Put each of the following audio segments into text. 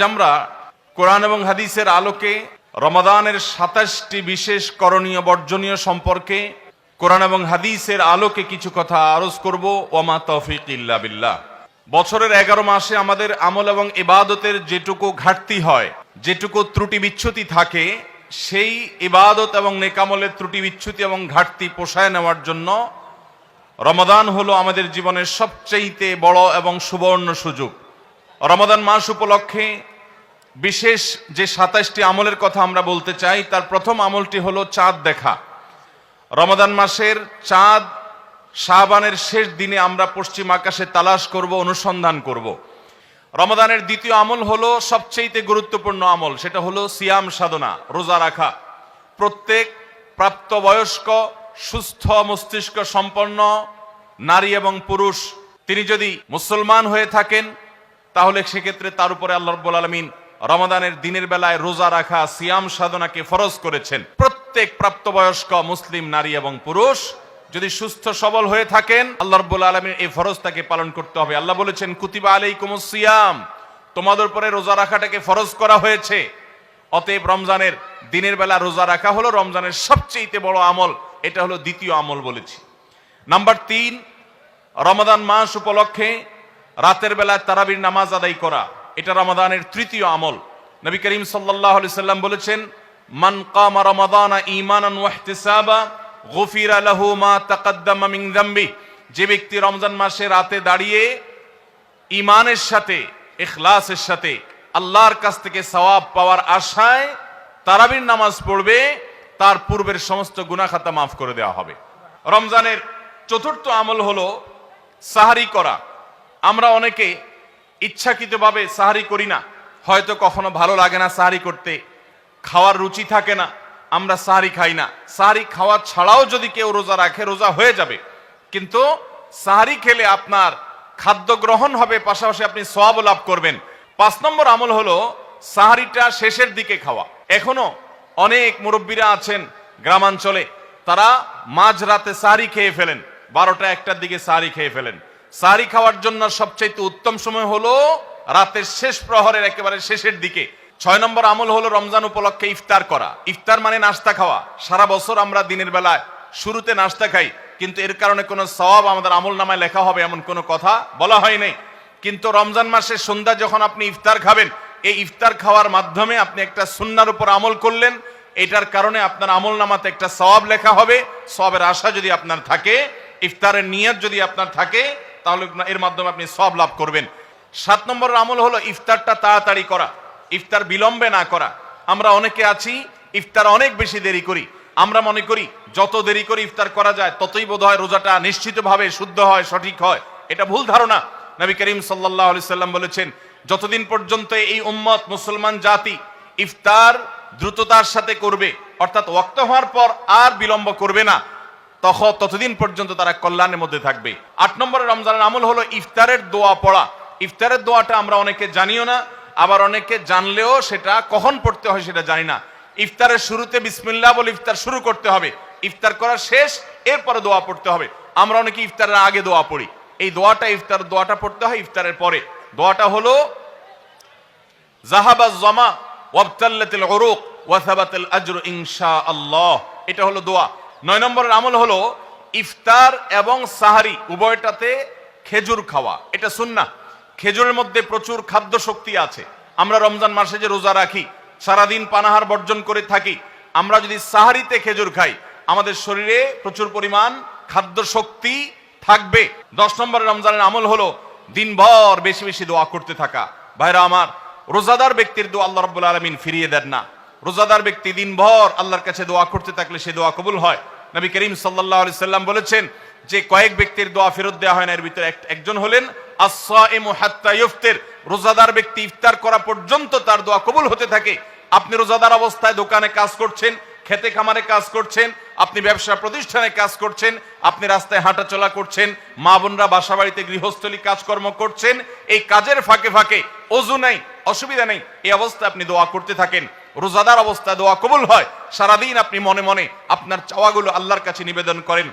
আমরা কোরআন এবং হাদিসের আলোকে রমাদানের ২৭টি বিশেষ করণীয় বর্জনীয় সম্পর্কে কোরআন এবং হাদিসের আলোকে কিছু কথা আরজ করব। ওমা তৌফিক ইল্লা বিল্লাহ। বছরের ১১ মাসে আমাদের আমল এবং ইবাদতের যেটুকু ঘাটতি হয়, যেটুকু ত্রুটি বিচ্যুতি থাকে, সেই ইবাদত এবং নেকামলের ত্রুটি বিচ্যুতি এবং ঘাটতি পোষায় নেওয়ার জন্য রমাদান হলো আমাদের জীবনের সবচেয়ে বড় এবং সুবর্ণ সুযোগ। রমাদান মাস উপলক্ষে বিশেষ যে ২৭টি আমলের কথা আমরা বলতে চাই, তার প্রথম আমলটি হলো চাঁদ দেখা। রমাদান মাসের চাঁদ শাবানের শেষ দিনে আমরা পশ্চিম আকাশে তালাশ করব, অনুসন্ধান করব। রমাদানের দ্বিতীয় আমল হলো সবচেয়ে গুরুত্বপূর্ণ আমল, সেটা হলো সিয়াম সাধনা, রোজা রাখা। প্রত্যেক প্রাপ্তবয়স্ক সুস্থ মস্তিষ্ক সম্পন্ন নারী এবং পুরুষ তিনি যদি মুসলমান হয়ে থাকেন, তাহলে সেক্ষেত্রে তার উপরে আল্লাহ রাব্বুল আলামিন রমাদানের দিনের বেলায় রোজা রাখা, সিয়াম সাধনাকে ফরজ করেছেন। প্রত্যেক প্রাপ্তবয়স্ক মুসলিম নারী এবং পুরুষ যদি সুস্থ সবল হয়ে থাকেন, আল্লাহ রাব্বুল আলামিন এই ফরজটাকে পালন করতে হবে। আল্লাহ বলেছেন, কুতিবা আলাইকুমুস সিয়াম, তোমাদের উপরে রোজা রাখাটাকে ফরজ করা হয়েছে। অতএব রমজানের দিনের বেলা রোজা রাখা হলো রমজানের সবচেয়ে বড় আমল। এটা হলো দ্বিতীয় আমল বলেছি। নাম্বার ৩, রমাদান মাস উপলক্ষে রাতের বেলায় তারাবির নামাজ আদায় করা, এটা রমাদানের তৃতীয় আমল। নবী করিম সাল্লাল্লাহু আলাইহি সাল্লাম বলেছেন, মান কামা রমাদানা ঈমানান ওয়া ইহতিসাবা গুফিরা লাহু মা তাকাদ্দামা মিন যামবি। যে ব্যক্তি রমজান মাসে রাতে দাঁড়িয়ে ঈমানের সাথে, ইখলাসের সাথে আল্লাহর কাছ থেকে সওয়াব পাওয়ার আশায় তারাবির নামাজ পড়বে, তার পূর্বের সমস্ত গুনাহ খাতা মাফ করে দেওয়া হবে। রমজানের চতুর্থ আমল হলো সাহারি করা। আমরা অনেকে ইচ্ছাকৃতভাবে সাহারি করি না, হয়তো কখনো ভালো লাগে না সাহারি করতে, খাওয়ার রুচি থাকে না, আমরা সাহারি খাই না। সাহারি খাওয়া ছাড়াও যদি কেউ রোজা রাখে, রোজা হয়ে যাবে, কিন্তু সাহারি খেলে আপনার খাদ্য গ্রহণ হবে, পাশাপাশি আপনি সওয়াব লাভ করবেন। ৫ নম্বর আমল হলো সাহারিটা শেষের দিকে খাওয়া। এখনো অনেক মুরব্বীরা আছেন গ্রামাঞ্চলে, তারা মাঝরাতে সাহারি খেয়ে ফেলেন, ১২টা ১টার দিকে সাহারি খেয়ে ফেলেন। সাহারি খাওয়ার জন্য সবচেয়ে উত্তম সময় হলো রাতের শেষ প্রহরের একেবারে শেষের দিকে। ৬ নম্বর আমল হলো রমজান উপলক্ষে ইফতার করা। ইফতার মানে নাস্তা খাওয়া। সারা বছর আমরা দিনের বেলায় শুরুতে নাস্তা খাই, কিন্তু এর কারণে কোনো সওয়াব আমাদের আমল নামায় লেখা হবে এমন কোনো কথা বলা হয় নাই। কিন্তু রমজান মাসের সন্ধ্যা যখন আপনি ইফতার খাবেন, এই ইফতার খাওয়ার মাধ্যমে আপনি একটা সুন্নাহর উপর আমল করলেন, এটার কারণে আপনার আমল নামাতে একটা সওয়াব লেখা হবে। সওয়াবের আশা যদি আপনার থাকে, ইফতারের নিয়ত যদি আপনার থাকে, তাহলে এর মাধ্যমে আপনি সওয়াব লাভ করবেন। ৭ নম্বর আমল হলো ইফতারটা তাড়াতাড়ি করা, ইফতার বিলম্বে না করা। আমরা অনেকে আছি ইফতার অনেক বেশি দেরি করি। আমরা মনে করি যত দেরি করে ইফতার করা যায় ততই বোধহয় রোজাটা নিশ্চিতভাবে শুদ্ধ হয়, সঠিক হয়। এটা ভুল ধারণা। নবী করিম সাল্লাল্লাহু আলাইহি সাল্লাম বলেছেন, যতদিন পর্যন্ত এই উম্মত মুসলমান জাতি ইফতার দ্রুততার সাথে করবে, অর্থাৎ ওয়াক্ত হওয়ার পর আর বিলম্ব করবে না, ততদিন পর্যন্ত তারা কল্যাণের মধ্যে থাকবে। ৮ নম্বরের রমজানের আমল হলো ইফতারের দোয়া পড়া। ইফতারের দোয়াটা আমরা অনেকে জানিও না, আবার অনেকে জানলেও সেটা কখন পড়তে হয় সেটা জানি না। ইফতারের শুরুতে বিসমিল্লাহ বলে ইফতার শুরু করতে হবে, ইফতার করা শেষ, এরপরে দোয়া পড়তে হবে। আমরা অনেকে ইফতারের আগে দোয়া পড়ি, এই দোয়াটা ইফতার দোয়াটা পড়তে হয় ইফতারের পরে। দোয়াটা হলো যাহাবাজ জামা ওয়াবতাল্লাতিল উরুক ওয়া সাবাতাল আজরু ইনশাআল্লাহ, এটা হলো দোয়া। ৯ নম্বরের আমল হলো ইফতার এবং সাহারি উভয়টাতে খেজুর খাওয়া, এটা সুন্নাহ। খেজুরের মধ্যে প্রচুর খাদ্য শক্তি আছে। আমরা রমজান মাসে যে রোজা রাখি, সারাদিন পানাহার বর্জন করে থাকি, আমরা যদি সাহারিতে খেজুর খাই, আমাদের শরীরে প্রচুর পরিমাণ খাদ্য শক্তি থাকবে। ১০ নম্বরের রমজানের আমল হলো দিনভর বেশি বেশি দোয়া করতে থাকা। ভাইরা আমার, রোজাদার ব্যক্তির দোয়া আল্লাহ রাব্বুল আলামিন ফিরিয়ে দেন না। রোজাদার ব্যক্তি দিনভর আল্লাহর কাছে দোয়া করতে থাকলে সে দোয়া কবুল হয়। নবী করিম সাল্লাল্লাহু আলাইহি সাল্লাম বলেছেন যে কয়েক ব্যক্তির দোয়া ফেরত দেওয়া হয় না, এর ভিতরে একজন হলেন আস-সাইমু হাত্তা ইফতির, রোজাদার ব্যক্তি ইফতার করা পর্যন্ত তার দোয়া কবুল হতে থাকে। আপনি রোজাদার অবস্থায় দোকানে কাজ করছেন, খেতে খামারে কাজ করছেন, আপনি ব্যবসা প্রতিষ্ঠানে কাজ করছেন, আপনি রাস্তায় হাঁটাচলা করছেন, মা বোনরা বাসা বাড়িতে গৃহস্থলী কাজকর্ম করছেন, এই কাজের ফাঁকে ফাঁকে ওযু নাই, অসুবিধা নেই, এই অবস্থায় আপনি দোয়া করতে থাকেন। রোজাদার অবস্থায় দোয়া কবুল হয়। সারাদিন আপনি মনে মনে আপনার চাওয়াগুলো আল্লাহর কাছে নিবেদন করেন,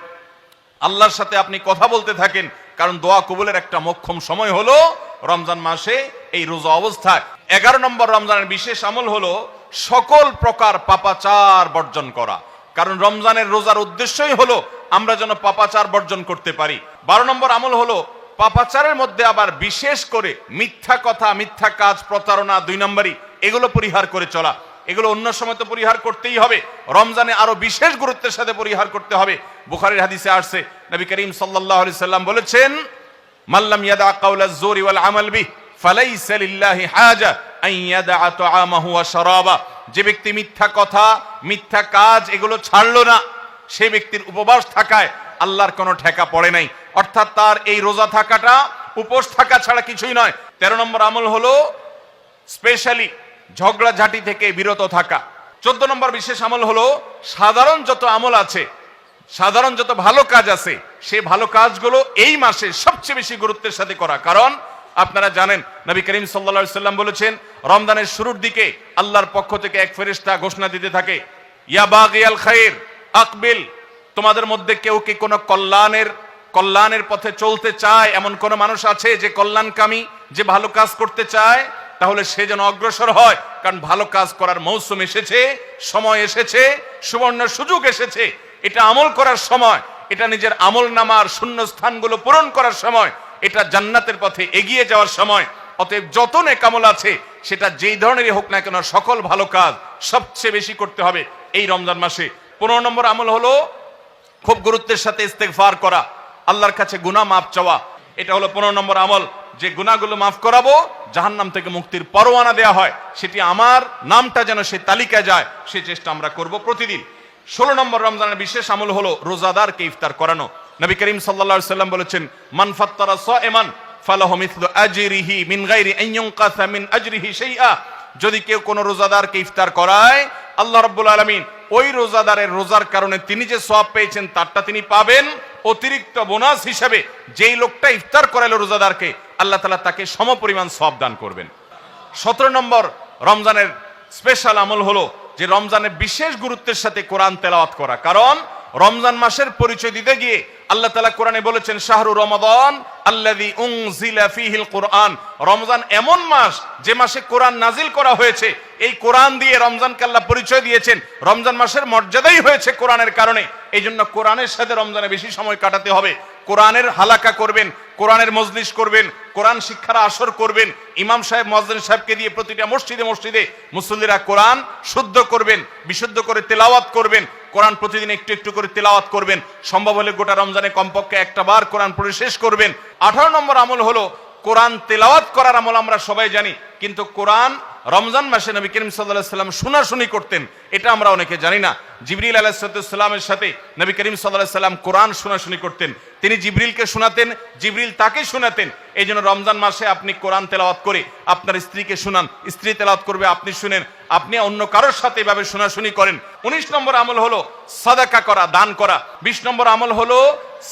আল্লাহর সাথে আপনি কথা বলতে থাকেন, কারণ দোয়া কবুলের একটা মোক্ষম সময় হলো রমজান মাসে এই রোজা অবস্থায়। 11 নম্বর রমজানের বিশেষ আমল হলো সকল প্রকার পাপাচার বর্জন করা, কারণ রমজানের রোজার উদ্দেশ্যই হলো আমরা যেন পাপাচার বর্জন করতে পারি। 12 নম্বর আমল হলো পাপাচারের মধ্যে আবার বিশেষ করে মিথ্যা কথা, মিথ্যা কাজ, প্রতারণা 2 নম্বরই, এগুলো পরিহার করে চলা। এগুলো অন্য সময় তো পরিহার করতেই হবে, রমজানে আরো বিশেষ গুরুত্বের সাথে পরিহার করতে হবে। বুখারীর হাদিসে আসছে, নবী করিম সাল্লাল্লাহু আলাইহি সাল্লাম বলেছেন, মাল্লাম ইয়াদা কাওলাজ জুরি ওয়াল আমাল বিহি ফালাইসা লিল্লাহি হাজা আন ইয়াদা তাআমাহু ওয়া শারাবা। যে ব্যক্তি মিথ্যা কথা, মিথ্যা কাজ এগুলো ছাড়লো না, সেই ব্যক্তির উপবাস থাকায় আল্লাহর কোনো ঠেকা পড়ে নাই। অর্থাৎ তার এই রোজা থাকাটা উপোস থাকা ছাড়া কিছুই নয়। 13 নম্বর আমল হলো স্পেশালি ঝগড়াঝাটি থেকে বিরত থাকা। 14 নম্বর বিশেষ আমল হলো সাধারণ যত আমল আছে, সাধারণ যত ভালো কাজ আছে, সেই ভালো কাজগুলো এই মাসে সবচেয়ে বেশি গুরুত্বের সাথে করা। কারণ আপনারা জানেন, নবী করিম সাল্লাল্লাহু আলাইহি সাল্লাম বলেছেন, রমজানের শুরুর দিকে আল্লাহর পক্ষ থেকে এক ফেরেশতা ঘোষণা দিতে থাকে, ইয়া বাগিয়াল খায়র আকবিল। তোমাদের মধ্যে কেউ কি কোনো কল্যাণের পথে চলতে চায়, এমন কোন মানুষ আছে যে কল্যাণকামী, যে ভালো কাজ করতে চায়, তাহলে সে যেন অগ্রসর হয়। কারণ ভালো কাজ করার মৌসুম এসেছে, সময় এসেছে, সুবর্ণ সুযোগ এসেছে। এটা আমল করার সময়, এটা নিজের আমল নামার শূন্য স্থানগুলো পূরণ করার সময়, এটা জান্নাতের পথে এগিয়ে যাওয়ার সময়। অতএব যত নেক আমল আছে, সেটা যেই ধরনেরই হোক না কেন, সকল ভালো কাজ সবচেয়ে বেশি করতে হবে এই রমজান মাসে। 15 নম্বর আমল হলো খুব গুরুত্বের সাথে ইস্তেগফার করা, আল্লাহর কাছে গুনাহ মাফ চাওয়া। এটা হলো 15 নম্বর আমল, যে গুনাহগুলো মাফ করাবো, জাহান্নাম থেকে মুক্তির পরোয়ানা দেয়া হয়, সেটি আমার নামটা যেন সেই তালিকায় যায়, সেই চেষ্টা আমরা করব প্রতিদিন। 16 নম্বর রমজানের বিশেষ আমল হলো রোজাদারকে ইফতার করানো। নবী করিম সাল্লাল্লাহু আলাইহি সাল্লাম বলেছেন, মান ফাত্তারা সাইমান ফালাহু মিথলু আজরিহি মিন গায়রি আন ইউনকাসা মিন আজরিহি শাইআ। যদি কেউ কোনো রোজাদারকে ইফতার করায়, আল্লাহ রাব্বুল আলামিন ওই রোজাদারের রোজার কারণে তিনি যে সওয়াব পেয়েছেন তারটা তিনি পাবেন, অতিরিক্ত বোনাস হিসেবে যেই লোকটা ইফতার করালো রোজাদারকে, আল্লাহ তাআলা তাকে সমপরিমাণ সওয়াব দান করবেন। 17 নম্বর রমজানের স্পেশাল আমল হলো যে রমজানের বিশেষ গুরুত্বের সাথে কোরআন তেলাওয়াত করা। কারণ রমজান মাসের পরিচয় দিতে গিয়ে আল্লাহ তাআলা কোরআনে বলেছেন, শাহরু রমাদান আল্লাযী উনজিলা ফীহিল কুরআন। রমজান এমন মাস যে মাসে কোরআন নাজিল করা হয়েছে। এই কোরআন দিয়ে রমজানকে আল্লাহ পরিচয় দিয়েছেন। রমজান মাসের মর্যাদাই হয়েছে কোরআনের কারণে। এই জন্য কোরআনের সাথে রমজানে বেশি সময় কাটাতে হবে। কোরআনের হালাকা করবেন, কোরআনের মজলিস করবেন, কোরআন শিক্ষার আসর করবেন, ইমাম সাহেব মুয়াজ্জিন সাহেবকে দিয়ে প্রতিটা মসজিদে মসজিদে মুসল্লিরা কোরআন শুদ্ধ করবেন, বিশুদ্ধ করে তেলাওয়াত করবেন। কোরআন প্রতিদিন একটু একটু করে তেলাওয়াত করবেন। সম্ভব হলে গোটা রমজানে কমপক্ষে একটা বার কোরআন পড়ে শেষ করবেন। 18 নম্বর আমল হলো কোরআন তেলাওয়াত করার আমল। আমরা সবাই জানি, কিন্তু কোরআন রমজান মাসে নবী করিম সাল্লাল্লাহু আলাইহি সাল্লাম শোনাশুনি করতেন, এটা আমরা অনেকে জানি না। জিবরিল আলাইহিস সালামের সাথে নবী করিম সাল্লাল্লাহু আলাইহি সাল্লাম কোরআন শোনাশুনি করতেন। তিনি জিবরিলকে শোনাতেন, জিবরিল তাকে শোনাতেন। এই জন্য রমজান মাসে আপনি কোরআন তেলাওয়াত করে আপনার স্ত্রীকে শোনান, স্ত্রী তেলাওয়াত করবে, আপনি শুনেন, আপনি অন্য কারোর সাথে এভাবে শোনাশুনি করেন। 19 নম্বর আমল হলো সাদাকা করা, দান করা। 20 নম্বর আমল হলো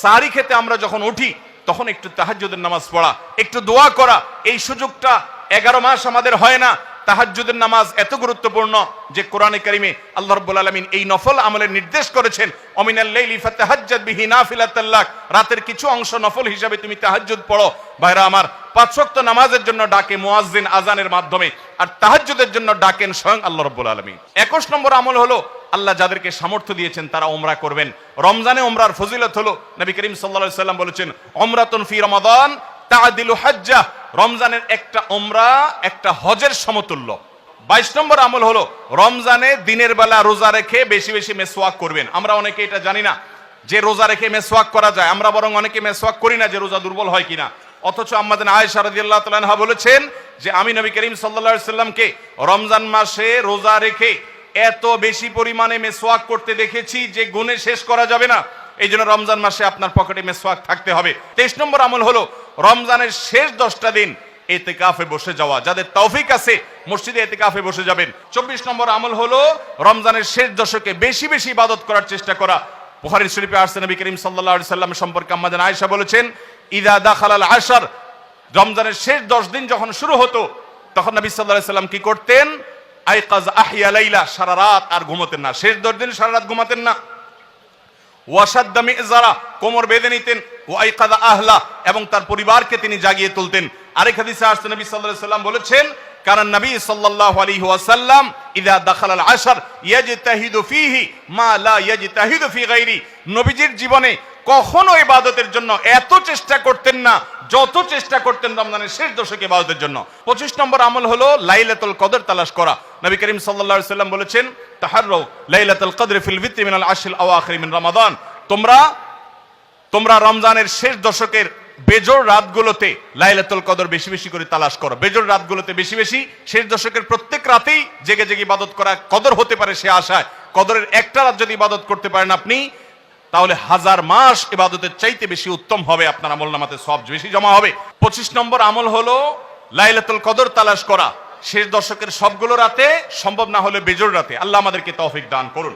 সাহরি খেতে আমরা যখন উঠি তখন একটু তাহাজ্জুদের নামাজ পড়া, একটু দোয়া করা। এই সুযোগটা 11 মাস আমাদের হয় না। তাহাজ্জুদের নামাজ এত গুরুত্বপূর্ণ যে কোরআনে কারিমে আল্লাহ রাব্বুল আলামিন এই নফল আমলের নির্দেশ করেছেন, অমিনাল লাইলি ফাতাহাজ্জাদ বিহি নাফিলাতাল লাক। রাতের কিছু অংশ নফল হিসাবে তুমি তাহাজ্জুদ পড়ো। ভাইরা আমার, 5 ওয়াক্ত নামাজের জন্য ডাকে মুয়াজ্জিন আজানের মাধ্যমে, আর তাহাজ্জুদের জন্য ডাকেন স্বয়ং আল্লাহ রাব্বুল আলামিন। 21 নম্বর আমল হলো আল্লাহ যাদেরকে সামর্থ্য দিয়েছেন তারা উমরা করবেন। রমজানে উমরার ফজিলত হলো, নবী করিম সাল্লাল্লাহু আলাইহি সাল্লাম বলেছেন, উমরাতুন ফি রমাদান তাআদিলু হাজ্জা। রমজানের একটা উমরা একটা হজের সমতুল্য। 22 নম্বর আমল হলো রমজানে দিনের বেলা রোজা রেখে বেশি বেশি মেসওয়াক করবেন। আমরা অনেকে এটা জানি না যে রোজা রেখে মেসওয়াক করা যায়। আমরা বরং অনেকে মেসওয়াক করি না যে রোজা দুর্বল হয় কিনা। অথচ আম্মাজান আয়েশা রাদিয়াল্লাহু তাআলা আনহা বলেছেন যে আমি নবী করিম সাল্লাল্লাহু আলাইহি সাল্লামকে রমজান মাসে রোজা রেখে এত বেশি পরিমাণে মেসওয়াক করতে দেখেছি যে গুণে শেষ করা যাবে না। এই জন্য রমজান মাসে আপনার পকেটে মেসওয়াক থাকতে হবে। 23 নম্বর আমল হলো রমজানের শেষ 10টা দিন ইতিকাফে বসে যাওয়া। যাদের তৌফিক আছে মসজিদে ইতিকাফে বসে যাবেন। 24 নম্বর আমল হলো রমজানের শেষ দশকে বেশি বেশি ইবাদত করার চেষ্টা করা। বুখারী শরীফে আসছে, নবী করিম সাল্লাল্লাহু আলাইহি সাল্লাম সম্পর্কে আম্মাজান আয়েশা বলেছেন, ইদা দাখালাল আশর, রমজানের শেষ 10 দিন যখন শুরু হতো তখন নবী সাল্লাল্লাহু আলাইহি সাল্লাম কি করতেন? আইকাজ আহইয়া লাইলা, সারা রাত আর ঘুমাতেন না। শেষ 10 দিন সারা রাত ঘুমাতেন না। ওয়াসাদ্দা মিযরা, কোমর বেঁধে নিতেন। ওয়াইকাদা আহলা, এবং তার পরিবারকে তিনি জাগিয়ে তুলতেন। আরেক হাদিসে আসছে নবী সাল্লাল্লাহু আলাইহি ওয়াসাল্লাম বলেছেন, কারণ নবী সাল্লাল্লাহু আলাইহি ওয়াসাল্লাম ইযা দাখালাল আশর ইয়াজতাহিদু ফীহি মা লা ইয়াজতাহিদু ফী গায়রি। নবীজির জীবনে কখনো ইবাদতের জন্য এত চেষ্টা করতেন না যত চেষ্টা করতেন রমজানের শেষ দশকে ইবাদতের জন্য। 25 নম্বর আমল হলো লাইলাতুল কদর তালাশ করা। নবী করিম সাল্লাল্লাহু আলাইহি ওয়াসাল্লাম বলেছেন, তাহাররু লাইলাতুল কদর ফিল ভিত্রি মিনাল আশরিল আওয়াখির মিন রমাদান। তোমরা রমজানের শেষ দশকের বেজোড় রাতগুলোতে লাইলাতুল কদর বেশি বেশি করে তালাশ করো। বেজোড় রাতগুলোতে বেশি বেশি, শেষ দশকের প্রত্যেক রাতেই জেগে জেগে ইবাদত করা কদর হতে পারে সে আশায়। কদরের একটা রাত যদি ইবাদত করতে পারেন আপনি, তাহলে 1000 মাস ইবাদতের চাইতে বেশি উত্তম হবে, আপনার আমলনামাতে সওয়াব বেশি জমা হবে। 25 নম্বর আমল হলো লাইলাতুল কদর তালাশ করা। শেষ দশকের সবগুলো রাতে, সম্ভব না হলে বেজোড় রাতে। আল্লাহ আমাদেরকে তৌফিক দান করুন।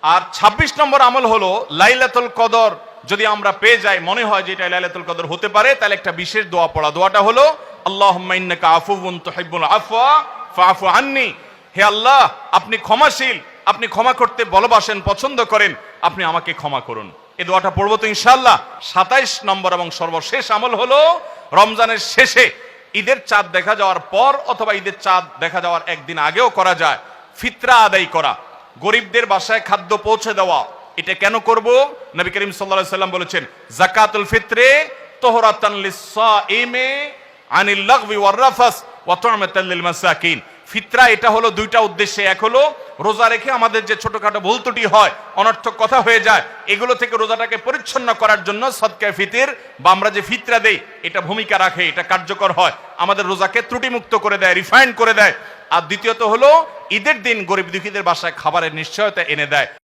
আর 26 নম্বর আমল হলো লাইলাতুল কদর যদি আমরা পেয়ে যাই, মনে হয় যে এটা লাইলাতুল কদর হতে পারে, তাহলে একটা বিশেষ দোয়া পড়া। দোয়াটা হলো আল্লাহুম্মা ইন্নাকা আফুউন তুহিব্বুল আফওয়া ফাআফু আন্নি। হে আল্লাহ, আপনি ক্ষমাশীল, আপনি ক্ষমা করতে ভালোবাসেন, পছন্দ করেন, আপনি আমাকে ক্ষমা করুন। এই দোয়াটা পড়বো তো ইনশাআল্লাহ। 27 নম্বর এবং সর্বশেষ আমল হলো রমজানের শেষে, ঈদের চাঁদ দেখা যাওয়ার পর অথবা ঈদের চাঁদ দেখা যাওয়ার একদিন আগেও করা যায়, ফিতরা আদায় করা, গরিবদের বাসায় খাদ্য পৌঁছে দেওয়া। এটা কেন করব? নবী করিম সাল্লাল্লাহু আলাইহি ওয়াসাল্লাম বলেছেন, যাকাতুল ফিত্রে তুহরাতান লিস-সাইমি আনিল লাগবি ওয়ার রাফাস ওয়া তু'মাতাল লিল মাসাকিন। ফিতরা এটা হলো দুইটা উদ্দেশ্যে। এক হলো রোজা রেখে আমাদের যে ছোটখাটো ভুল ত্রুটি হয়, অনর্থক কথা হয়ে যায়, এগুলো থেকে রোজাটাকে পরিচ্ছন্ন করার জন্য সদকায়ে ফিতর বা আমরা যে ফিতরা দেই এটা ভূমিকা রাখে, এটা কার্যকর হয়, আমাদের রোজাকে ত্রুটিমুক্ত করে দেয়, রিফাইন্ড করে দেয়। আর দ্বিতীয়ত হলো ঈদের দিন গরিব দুঃখীদের বাসায় খাবারের নিশ্চয়তা এনে দেয়।